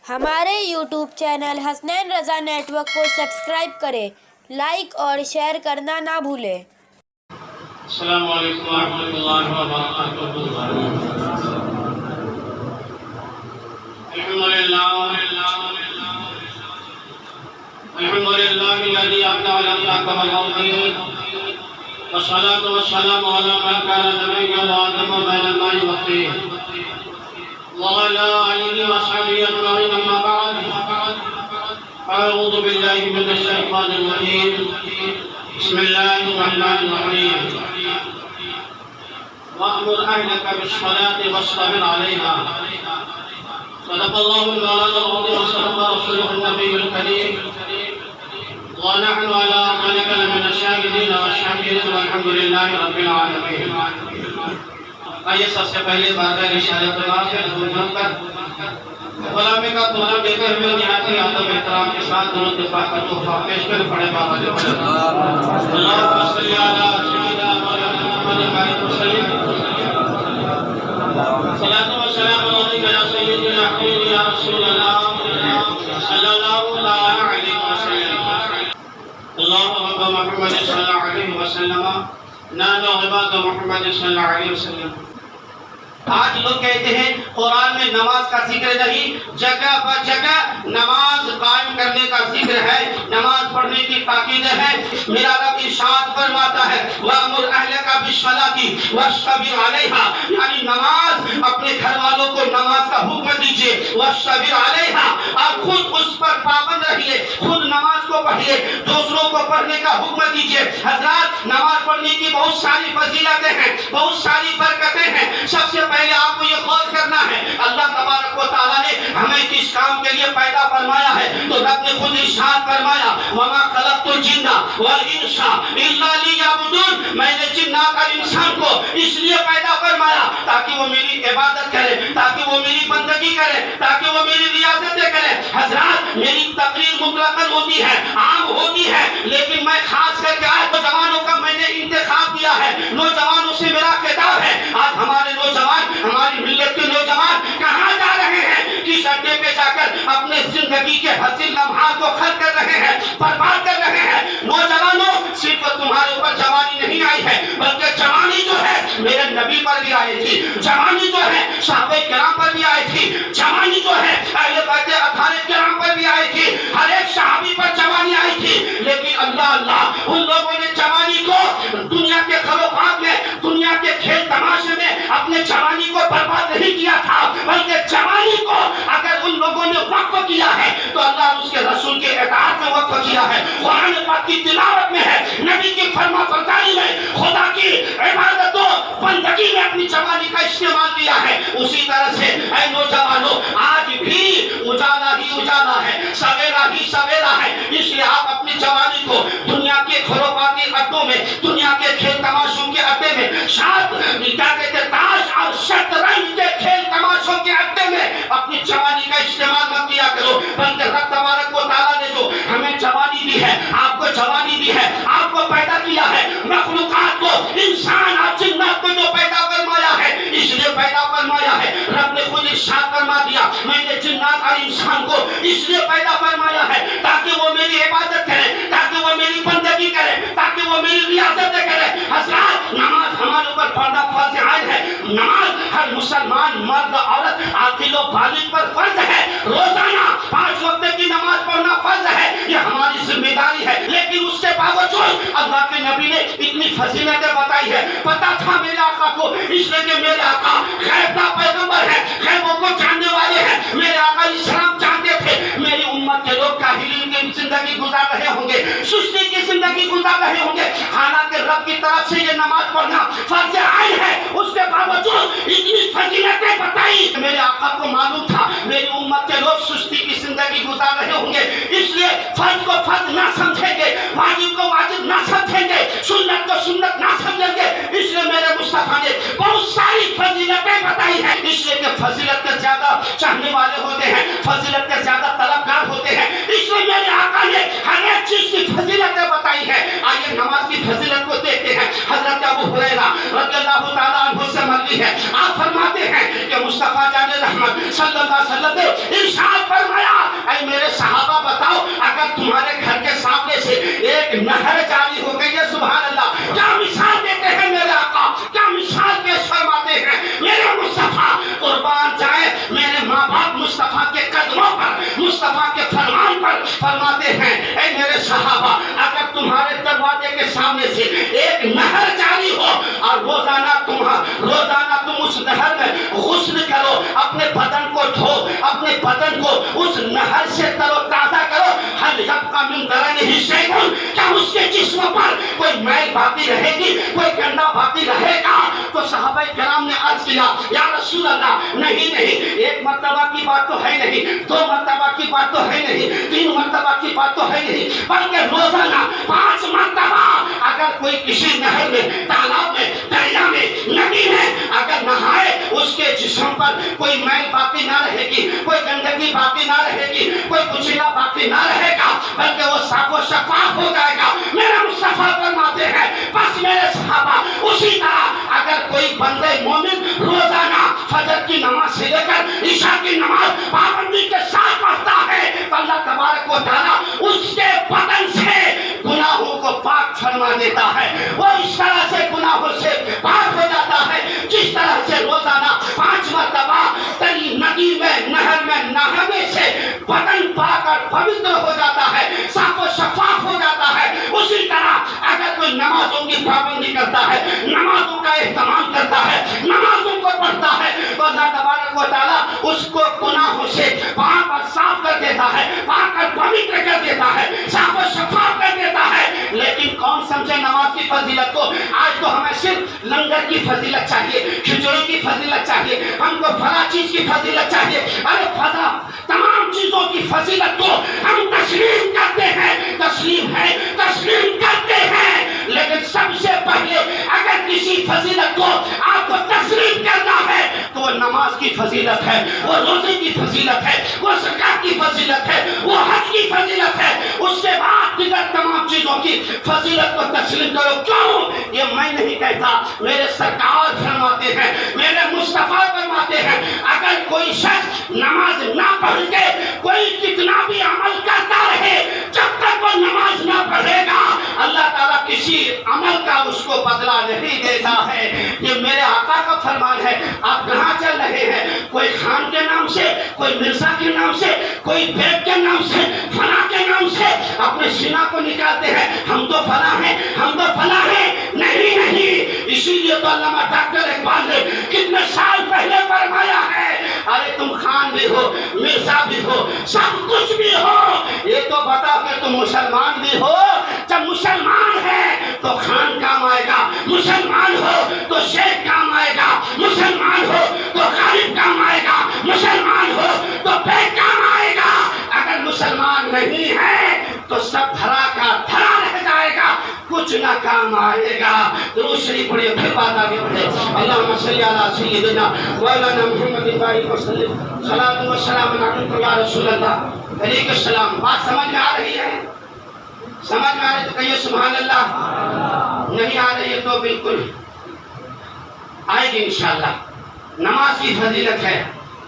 ہمارے YouTube channel Hasnain رضا net work کو subscribe کریں، لائک اور شیئر کرنا نہ بھولیں۔ السلام علیکم ورحمۃ اللہ وبرکاتہ۔ الحمد للہ الذی ابدع الخلق والموت والصلاة والسلام على من كان نبيا وآدم بين الماء والطين وعلى آله وصحبه أجمعين، أما بعد أعوذ بالله من الشيطان الرجيم، بسم الله الرحمن الرحيم، وأمر أهلك بالصلاة واصطبر عليها، صدق الله المولانا العظيم وصدق رسوله النبي الكريم، ونحن على ذلك لمن الشاهدين والشاكرين والحمد لله رب العالمين۔ آئیے سب سے پہلے بارگاہ رسالت اللہ سے حضور کر غلامی کا طلب دیتے ہوئے نہایت ہی ادب احترام کے ساتھ دونوں دفاع کا تحفہ پیش کر پڑھے بابا جی اللہم صلی علی سیدنا مولانا محمد وعلیہ وسلم، صلاۃ و سلام علیک یا سیدی یا حبیبی یا رسول اللہ صلی اللہ علیہ وسلم۔ اللہم رب محمد صلی اللہ علیہ وسلم، نادى عباد محمد صلی اللہ علیہ وسلم۔ آج لوگ کہتے ہیں قرآن میں نماز کا ذکر نہیں، جگہ پر جگہ نماز قائم کرنے کا ذکر ہے، نماز پڑھنے کی تاکید ہے۔ میرا رب ارشاد فرماتا ہے وَأْمُرْ أَهْلَكَ بِالصَّلَاةِ وَاصْطَبِرْ عَلَيْهَا، یعنی نماز اپنے گھر والوں کو نماز کا حکم دیجئے، وَاصْطَبِرْ عَلَيْهَا، اور خود اس پر پابند رہیے، خود نماز کو پڑھیے، دوسروں کو پڑھنے کا حکم دیجئے۔ حضرات، نماز پڑھنے کی بہت ساری فضیلتیں ہیں، بہت ساری برکتیں ہیں۔ سب سے پہلے آپ کو یہ غور کرنا ہے اللہ تبارک و تعالیٰ نے ہمیں کس کام کے لیے پیدا فرمایا ہے، تو رب نے خود ارشاد فرمایا وَمَا خَلَقْتُ الْجِنَّ وَالْإِنسَ إِلَّا لِيَعْبُدُونِ، میں نے جنات اور انسان کو اس لیے پیدا فرمایا تاکہ وہ میری عبادت کرے، تاکہ وہ میری بندگی کرے، تاکہ وہ میری ریاضتیں کرے۔ حضرات، میری تقریر مطلقاً ہوتی ہے، عام ہوتی ہے، لیکن میں خاص کر کے آج نوجوانوں کا میں نے انتخاب کیا ہے، نوجوانوں سے میرا خطاب ہے۔ آج ہمارے نوجوان، ہماری ملت کے نوجوان کہاں جا رہے ہیں؟ کس اڈے پہ جا کر اپنے زندگی کے حسین لمحات کو خرچ کر رہے ہیں، برباد کر رہے ہیں۔ نوجوانوں، صرف تمہارے اوپر جوانی نہیں آئی ہے، بلکہ جوانی جو ہے میرے نبی پر بھی آئی تھی، جوانی جو ہے صحابہ کرام پر بھی آئی تھی، جوانی جو ہے اہل بیت اطہار کرام پر بھی آئی تھی، ہر ایک صحابی پر جوانی آئی تھی۔ لیکن اللہ ان لوگوں نے جوانی کو دنیا کے خلوقات میں، دنیا کے کھیل تماشے میں اپنے جوانی کو برباد نہیں کیا تھا، بلکہ جوانی کو اگر ان لوگوں نے وقف کیا ہے تو اللہ اس کے رسول کے اطاعت میں وقف کیا ہے، قرآن پاک کی تلاوت میں ہے، نبی کی فرما برداری میں، خدا کی عبادت و بندگی میں اپنی جوانی کا استعمال کیا ہے۔ اسی طرح سے اے نوجوانوں، آج بھی اجالا ہی اجالا ہے، سویرا ہی سویرا ہے، اس لیے آپ اپنی جوانی کو دنیا کے خرافاتی اڈوں میں، دنیا کے کھیل تماشوں کے اڈے میں، شاید کیا کہتے ہیں تاش اور شطرنج کے کھیل تماشوں کے اڈے میں اپنی جوانی کا استعمال مت کیا کرو، بلکہ رب تبارک و تعالیٰ نے جو ہمیں جوانی دی ہے، آپ کو جوانی دی ہے، آپ کو پیدا کیا ہے، مخلوقات کو، انسان اور جنات کو جو پیدا فرمایا ہے، اس لیے پیدا فرمایا ہے۔ رب نے خود ارشاد فرما دیا میں نے جنات اور انسان کو اس لیے پیدا فرمایا ہے تاکہ وہ میری عبادت کرے، تاکہ وہ میری بندگی کرے، تاکہ وہ میری ریاضتیں کرے۔ حضرات، نماز ہمارے اوپر پڑھنا فرض عین ہے، نماز ہر مسلمان مرد عورت عاقل و بالغ پر فرض ہے، روزانہ 5 وقت کی نماز پڑھنا فرض ہے، یہ ہماری ذمہ داری ہے۔ لیکن اس کے باوجود اللہ کے نبی نے اتنی فضیلتیں بتائی ہے، پتا تھا میرے آقا کو، اس لیے کہ میرے آقا غیب کا پیغمبر ہے، غیبوں کو جاننے والے ہیں۔ میرے آقا اسلام جانتے تھے میری امت کے لوگ کاہلی کی زندگی گزار رہے ہوں گے، سستی کی زندگی گزار رہے ہوں گے، حالانکہ رب کی طرف سے یہ نماز پڑھنا فرض عین ہے، اس کے باوجود اتنی فضیلتیں بتائی۔ میرے آقا کو معلوم تھا میری امت کے لوگ سستی کی زندگی گزار رہے ہوں گے، اس لیے فرض کو فرض نہ سمجھیں گے، واجب کو واجب نہ سمجھیں گے، سنت کو سنت نہ سمجھیں گے، اس لیے میرے مصطفیٰ نے بہت ساری فضیلتیں بتائی ہیں، اس لیے کہ فضیلت کے زیادہ چاہنے والے ہوتے ہیں، فضیلت کے زیادہ طلبگار ہوتے ہیں، اس لیے میرے آقا نے ہر ایک چیز کی فضیلتیں بتائی ہیں۔ آئیے نماز کی فضیلت کو دیکھتے ہیں۔ حضرت ابو ہریرہ رضی اللہ تعالیٰ عنہ سے مروی ہے، آپ فرماتے ہیں کہ مصطفیٰ جان رحمت صلی اللہ علیہ وسلم نے ارشاد فرمایا آپ مصطفیٰ کے قدموں پر، مصطفیٰ کے فرمان پر فرماتے ہیں اے میرے صحابہ اگر تمہارے دروازے کے سامنے سے ایک نہر جاری ہو اور روزانہ تم اس نہر میں غسل کرو، اپنے بدن کو دھو، اپنے بدن کو اس نہر سے تر و تازہ کرو، ہل یبقی من درنہ شیء، کیا اس کے جسم پر کوئی میل باقی رہے گی، کوئی گندا باقی رہے گا؟ تو صحابہ کرام نے عرض کیا یا رسول اللہ نہیں ایک مرتبہ کی بات تو ہے نہیں، 2 مرتبہ کی بات تو ہے نہیں، 3 مرتبہ کی بات تو ہے نہیں، بلکہ روزانہ 5 مرتبہ اگر کوئی کسی نہر میں، تالاب میں، دریا میں، ندی میں اگر نہائے اس کے جسم پر کوئی میل باقی نہ رہے گی، کوئی گندگی باقی نہ رہے گی، کوئی کچیلا باقی نہ رہے گا، بلکہ وہ صاف و شفاف ہو جائے گا۔ میرا مصطفیٰ فرماتے ہیں بس میرے صحابہ اسی طرح اگر کوئی بندے مومن روزانہ فجر کی نماز سے لے کر عشاء کی نماز پابندی کے ساتھ پڑھتا ہے تو اللہ تبارک و تعالیٰ اس کے بدن سے گناہوں کو پاک فرما دیتا ہے، وہ اس طرح سے گناہوں سے پاک ہو جاتا ہے جس طرح سے روزانہ 5 مرتبہ تری ندی میں، نہر میں نہانے سے بدن پاک اور پوتر ہو جاتا ہے، صاف و شفاف ہو جاتا ہے۔ اسی طرح اگر کوئی نمازوں کی پابندی کرتا ہے، نمازوں کا اہتمام کرتا ہے، نمازوں کو پڑھتا ہے تو اللہ تبارک و تعالیٰ اس کو گناہوں سے پاک اور صاف کر دیتا ہے، پاک اور پوتر کر دیتا ہے، صاف و شفاف کر دیتا ہے۔ لیکن کون سمجھے نماز کی فضیلت کو؟ آج تو ہمیں صرف لنگر کی فضیلت چاہیے، کھچڑی کی فضیلت چاہیے، ہم کو فلاں چیز کی فضیلت چاہیے۔ ارے فضا تمام چیزوں کی فضیلت کو ہم تسلیم کرتے ہیں، تسلیم ہے، تسلیم کرتے ہیں، لیکن سب سے پہلے اگر کسی فضیلت کو آپ کو تسلیم کرنا ہے تو وہ نماز کی فضیلت ہے، وہ روزے کی فضیلت ہے، وہ زکات کی فضیلت ہے، وہ حج کی فضیلت ہے۔ اس کے بعد دیگر تمام چیزوں کی فضیلت کو تسلیم کرو۔ کیوں؟ یہ میں نہیں کہتا، میرے سرکار فرماتے ہیں، میرے مصطفیٰ فرماتے ہیں اگر کوئی شخص نماز نہ پڑھ کے کوئی کتنا بھی عمل کرتا رہے جب تک وہ نماز نہ پڑھے گا اللہ تعالیٰ کسی عمل کا اس کو بدلہ نہیں دیتا ہے۔ یہ میرے آقا کا فرمان ہے۔ آپ کہاں چل رہے ہیں؟ کوئی خان کے نام سے، کوئی مرزا کے نام سے، کوئی بیگ کے نام سے، فلاں کے نام سے اپنے سینہ کو نکالتے ہیں ہم تو فلاں ہیں، ہم تو فلاں ہیں۔ نہیں نہیں، اسی لیے تو علامہ ڈاکٹر اقبال نے کتنے سال پہلے فرمایا ہے ارے تم خان بھی ہو، مرزا بھی ہو، سب کچھ بھی ہو، یہ تو بتاؤ کہ تم مسلمان بھی ہو۔ جب مسلمان ہے تو خان کام آئے گا، مسلمان ہو تو شیخ کام آئے گا، مسلمان ہو تو غالب کام آئے گا، مسلمان ہو تو بیگ کام آئے گا۔ اگر مسلمان نہیں ہے تو سب دھرا کا دھرا رہ جائے گا، کچھ نہ کام آئے گا۔ درود شریف پڑھیے، پھر بات آگے بڑھے۔ اللہم صلی علی سیدنا مولانا محمد وآلہ وسلم، صلاۃ و سلام علیک یا رسول اللہ۔ علیکم السلام۔ بات سمجھ میں آ رہی ہے؟ سمجھ میں آ رہی تو کہیے سبحان اللہ۔ نہیں آ رہی ہے تو بالکل آئے گی انشاءاللہ۔ نماز کی فضیلت ہے،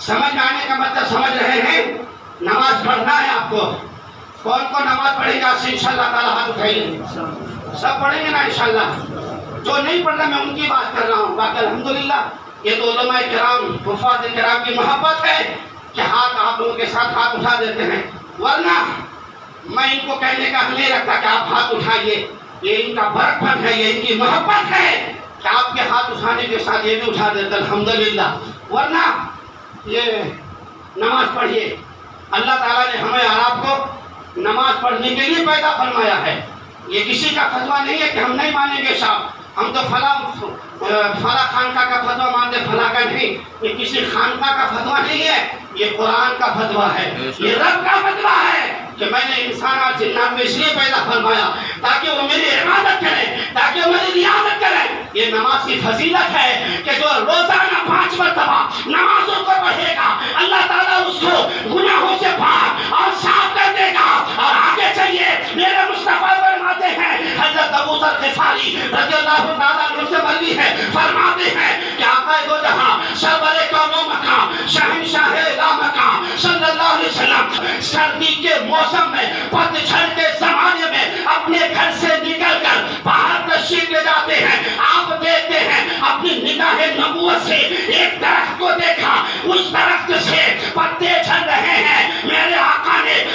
سمجھ میں آنے کا مطلب سمجھ رہے ہیں؟ نماز پڑھنا ہے آپ کو۔ کون کون نماز پڑھے گا انشاءاللہ تعالیٰ ہاتھ اٹھائیے؟ سب پڑھیں گے نا انشاءاللہ؟ جو نہیں پڑھ رہا میں ان کی بات کر رہا ہوں۔ باقی الحمدللہ یہ تو علماء کرام، حفاظ کرام کی محبت ہے کہ ہاتھ آپ لوگوں کے ساتھ ہاتھ اٹھا دیتے ہیں، ورنہ میں ان کو کہنے کا حق نہیں رکھتا کہ آپ ہاتھ اٹھائیے۔ یہ ان کا برکت ہے، یہ ان کی محبت ہے کہ آپ کے ہاتھ اٹھانے کے ساتھ یہ بھی اٹھا دیتے الحمدللہ۔ ورنہ یہ نماز پڑھیے، اللہ تعالیٰ نے ہمیں اور آپ کو نماز پڑھنے کے لیے پیدا فرمایا ہے۔ یہ کسی کا فتویٰ نہیں ہے کہ ہم نہیں مانیں گے صاحب، ہم تو فلاں خانقاہ کا فتویٰ مانتے، فلاں کا نہیں۔ یہ کسی خانقاہ کا فتویٰ نہیں ہے، یہ قرآن کا فتویٰ ہے، یہ رب کا فتویٰ ہے کہ میں نے انسان اور جنات کو اس لیے پیدا فرمایا تاکہ وہ میری عبادت کریں، تاکہ وہ میری رعایت کریں۔ یہ نماز کی فضیلت ہے کہ جو روزانہ 5 مرتبہ نمازوں کو پڑھے گا اللہ تعالیٰ اس کو گناہوں سے پاک اور صاف کر دے گا۔ اور آگے چلیے، میرے مصطفیٰ فرماتے ہیں، حضرت ابو ذر غفاری رضی اللہ تعالیٰ عنہ سے مروی ہے، فرماتے ہیں کہ آقا دو جہاں سرور کون و مکان شہنشاہ لامکان صلی اللہ علیہ وسلم سردی کے موسم میں، پتجھڑ کے زمانے میں اپنے گھر سے نکل کر باہر تشریف لے جاتے ہیں۔ آپ دیکھتے ہیں اپنی نگاہ نبوت سے ایک درخت کو دیکھا، اس درخت سے پتے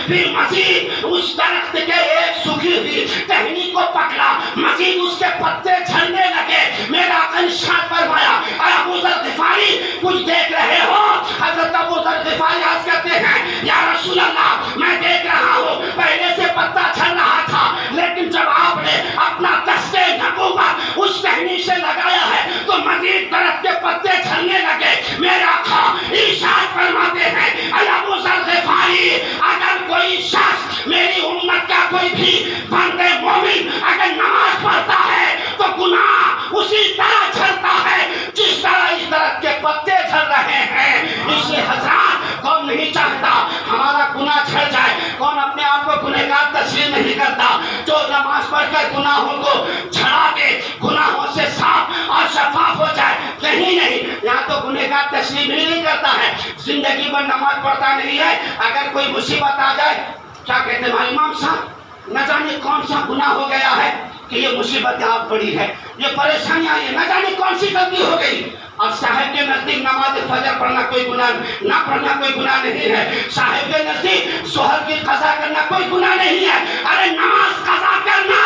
پھر مزید اس درخت کے ایک سوکھی ہوئی ٹہنی کو پکڑا، مزید اس کے پتے جھڑنے لگے۔ میرا آقا نے ارشاد فرمایا اے ابو ذر غفاری کچھ دیکھ رہے ہو؟ حضرت ابو ذر غفاری عرض کرتے ہیں یا رسول اللہ میں دیکھ رہا ہوں پہلے سے پتا جھڑ رہا تھا، لیکن جب آپ نے اپنا دستے نبوت اس ٹہنی سے لگایا ہے تو مزید درخت کے پتے جھڑنے لگے۔ میرے آقا ارشاد فرماتے ہیں اے ابو ذر غفاری اگر کوئی شخص میری امت کا کوئی بھی بندے مومن اگر نماز پڑھتا ہے تو گناہ اسی طرح جھڑتا ہے جس طرح اس درخت کے پتے جھڑ رہے ہیں۔ اس لیے حضرات کون نہیں چاہتا ہمارا گناہ جھڑ جائے؟ کون اپنے آپ کو گنہگار تسلیم نہیں کرتا؟ جو نماز پڑھ کر گناہوں کو جھڑا دے، گناہوں سے صاف اور شفاف ہو جائے، نہیں یہاں تو گنہگار تسلیم ہی نہیں کرتا ہے، زندگی میں نماز پڑھتا نہیں ہے، اگر کوئی مصیبت آ جائے کیا کہتے ہیں امام صاحب نہ جانے کون سا گناہ ہو گیا ہے کہ یہ مصیبت آپ پڑی ہے، یہ پریشانیاں آئی ہیں، نہ جانے کون سی غلطی ہو گئی۔ اور صاحب کے نزدیک نماز فجر پڑھنا کوئی گناہ نہ پڑھنا کوئی گناہ نہیں ہے، صاحب کے نزدیک ظہر کی قضا کرنا کوئی گناہ نہیں ہے۔ ارے نماز قضا کرنا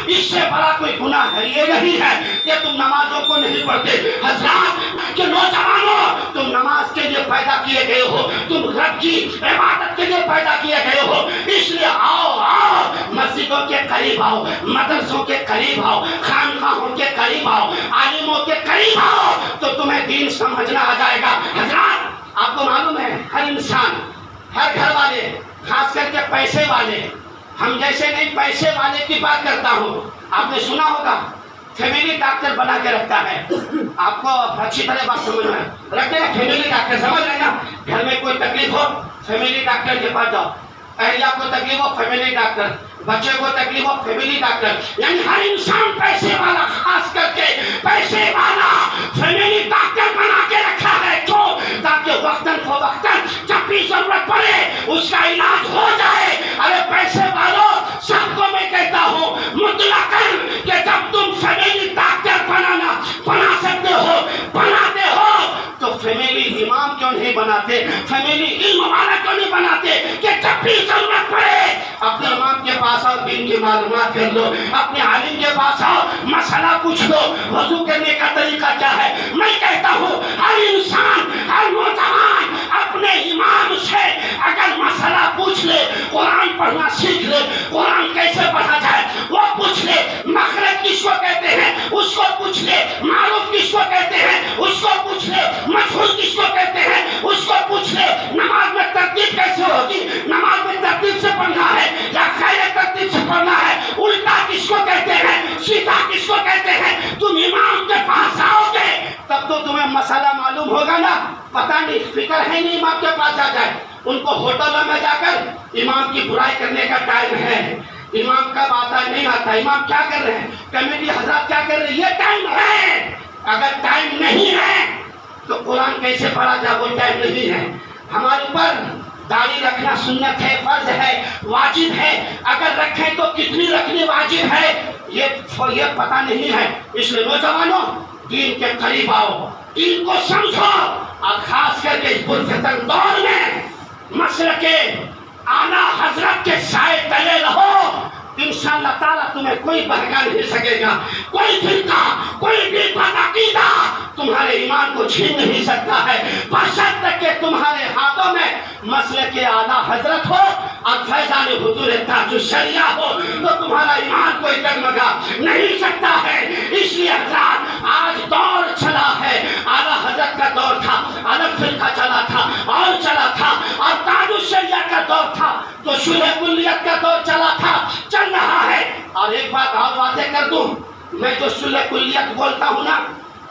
اس سے بڑا کوئی گناہ ہے یہ نہیں ہے کہ تم نمازوں کو نہیں پڑھتے۔ حضرات کہ نوجوانوں تم نماز کے لیے پیدا کیے گئے ہو، تم رب کی عبادت کے لیے پیدا کیے گئے ہو، اس لیے آؤ مسجدوں کے قریب آؤ، مدرسوں کے قریب آؤ، خانقاہوں کے قریب آؤ، عالموں کے قریب آؤ تو تمہیں دین سمجھنا آ جائے گا۔ حضرات آپ کو معلوم ہے ہر انسان، ہر گھر والے، خاص کر کے پیسے والے، ہم جیسے نہیں پیسے والے کی بات کرتا ہوں، آپ نے سنا ہوگا فیملی ڈاکٹر بنا کے رکھتا ہے، آپ کو اچھی طرح بات سمجھ میں رکھتے ہیں فیملی ڈاکٹر، سمجھ رہے نا؟ گھر میں کوئی تکلیف ہو فیملی ڈاکٹر کے پاس جاؤ، اہلیہ کو تکلیف ہو فیملی ڈاکٹر، بچے کو تکلیف ہو فیملی ڈاکٹر، یعنی ہر انسان پیسے والا، خاص کر کے پیسے والا فیملی ڈاکٹر بنا کے رکھا ہے، کیوں؟ تاکہ وقتاً فوقتاً جب بھی ضرورت پڑے اس کا علاج ہو جائے۔ ارے پیسے والوں سب کو میں کہتا ہوں مطلقاً کہ جب تم فیملی ڈاکٹر بنا سکتے ہو، بناتے ہو تو فیملی امام کیوں نہیں بناتے، فیملی علم والا کیوں نہیں بناتے کہ جب بھی ضرورت پڑے اپنے امام کے پاس آؤ، دین کی معلومات کر لو، اپنے عالم کے پاس آؤ، مسئلہ پوچھ لو، وضو کرنے کا طریقہ کیا ہے۔ میں کہتا ہوں ہر انسان، ہر نوجوان اپنے امام سے اگر مسئلہ پوچھ لے، قرآن پڑھنا سیکھ لے، قرآن کیسے پڑھا جائے وہ پوچھ لے، مخرج کس کو کہتے ہیں اس کو پوچھ لے، معروف کس کو کہتے ہیں اس کو پوچھ لے، مجہول کس کو کہتے ہیں اس کو پوچھ لے، نماز میں ترتیب کیسے ہوگی، نماز میں ترتیب سے پڑھنا ہے یا غیر ترتیب سے پڑھنا ہے، الٹا کس کو کہتے ہیں، سیدھا کس کو کہتے ہیں۔ تم امام کے پاس آؤ گے تب تو تمہیں مسئلہ معلوم ہوگا نا، پتہ نہیں، فکر ہے نہیں امام کے پاس جا جائے، ان کو ہوٹلوں میں جا کر امام کی برائی کرنے کا ٹائم ہے، امام کب آتا نہیں آتا، امام کیا کر رہے ہیں، کمیٹی حضرات کیا کر رہے ہیں، یہ ٹائم ہے۔ اگر ٹائم نہیں ہے تو قرآن کیسے پڑھا جائے، وہ ٹائم نہیں ہے۔ ہمارے اوپر داڑھی رکھنا سنت ہے، فرض ہے، واجب ہے، اگر رکھیں تو کتنی رکھنی واجب ہے یہ پتہ نہیں ہے۔ اس لیے نوجوانوں دین کے قریب آؤ، دین کو سمجھو، اور خاص کر کے اس پرفتن دور میں مسلک اعلیٰ حضرت کے سائے تلے رہو، انشاءاللہ تعالیٰ تمہیں کوئی بہکا نہیں سکے گا، کوئی فرقہ، کوئی بھی عقیدہ تمہارے ایمان کو چھین نہیں سکتا ہے، بشرط کہ تمہارے ہاتھوں میں مسلک اعلیٰ حضرت ہو اور فیضان حضور تاج الشریعہ ہو تو تمہارا ایمان کوئی ڈگمگا نہیں سکتا ہے۔ اس لیے حضرات آج دور چلا ہے، اعلیٰ حضرت کا دور تھا، الگ فرقہ چلا تھا اور چلا تھا، اور تاج الشریعہ کا دور تھا تو شرح کلیت کا دور چلا تھا، چل رہا ہے۔ اور ایک بات اور واضح کر دوں، میں جو شرح کلیت بولتا ہوں نا،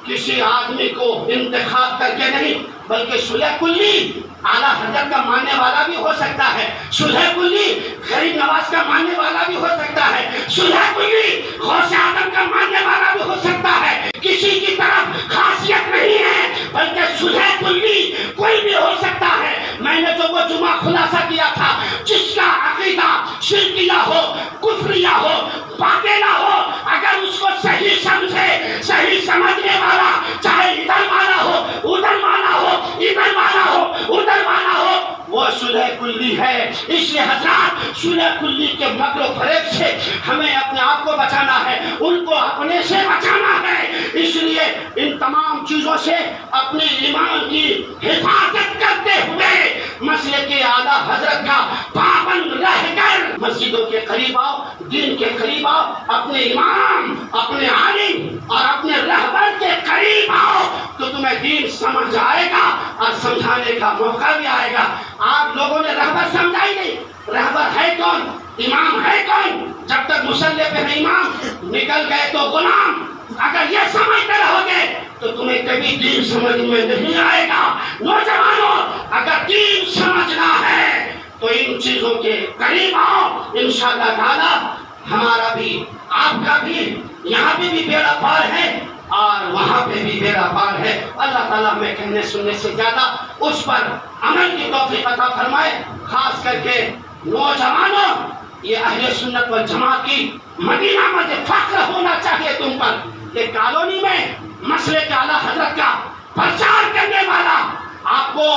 کسی آدمی کو انتخاب کر کے نہیں، بلکہ شرح کلی اعلیٰ حضرت کا ماننے والا بھی ہو سکتا ہے، شرح کلی غریب نواز کا ماننے والا بھی ہو سکتا ہے، شرح کلی غوث اعظم کا ماننے والا بھی ہو سکتا ہے، کسی کی طرف خاصیت نہیں ہے، بلکہ شرح کلی کوئی بھی ہو سکتا ہے۔ میں نے جو وہ جمعہ خلاصہ کیا تھا، جس کا عقیدہ شرکیہ ہو، کفریہ ہو، باطلہ ہو، اگر اس کو صحیح سمجھے، صحیح سمجھنے والا، چاہے ادھر والا ہو، ادھر والا ہو، ادھر والا ہو، ادھر والا ہو، وہ صلح کلی ہے. اس لیے حضرات صلح کلی کے مکر و فریب سے ہمیں اپنے آپ کو بچانا ہے, ان کو اپنے سے بچانا ہے. اس لیے ان تمام چیزوں سے اپنے ایمان کی حفاظت کرتے ہوئے مسلک اعلیٰ حضرت کا پابند رہ کر مسجدوں کے قریب آؤ, دین کے قریب آؤ, اپنے امام, اپنے عالم اور اپنے رہبر کے قریب آؤ تو تمہیں دین سمجھ آئے گا اور سمجھانے کا موقع بھی آئے گا. آپ لوگوں نے رہبر سمجھا ہی نہیں. رہبر ہے کون؟ امام ہے کون؟ جب تک مصلی پہ ہے امام, نکل گئے تو غلام. اگر یہ سمجھتے رہو گے تو تمہیں کبھی دین سمجھ میں نہیں آئے گا. نوجوانوں, اگر دین سمجھنا ہے تو ان چیزوں کے قریب آؤ. انشاءاللہ تعالی ہمارا بھی, آپ کا بھی, یہاں بھی بیڑا پار ہے اور وہاں پہ بھی بیڑا پار ہے. اللہ تعالیٰ ہمیں کہنے سننے سے زیادہ اس پر عمل کی توفیق عطا فرمائے. خاص کر کے نوجوانوں, یہ اہل سنت والجماعت کی مدینہ میں فخر ہونا چاہیے تم پر کہ کالونی میں مسلک اعلیٰ حضرت کا پرچار کرنے والا آپ کو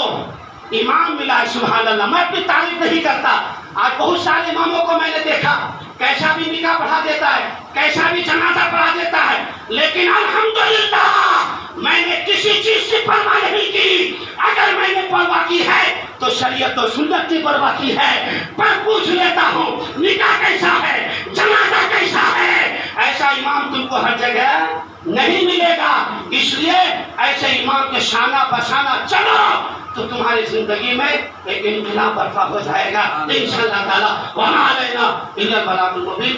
امام ملا ہے. سبحان اللہ. میں اپنی تعریف نہیں کرتا, آج بہت سارے اماموں کو میں نے دیکھا کیسا بھی نکاح پڑھا دیتا ہے, کیسا بھی جنازہ پڑھا دیتا ہے, لیکن الحمدللہ میں نے کسی چیز کی پرواہ نہیں کی. اگر میں نے پرواہ کی ہے تو شریعت و سنت کی پرواہ کی ہے. پر پوچھ لیتا ہوں نکاح کیسا ہے, جنازہ کیسا ہے. ایسا امام تم کو ہر جگہ نہیں ملے گا. اس لیے ایسے امام کے شانہ بشانہ چلو تو تمہاری زندگی میں ایک انقلاب برپا ہو جائے گا انشاءاللہ تعالی. وما علینا الا البلاغ المبین.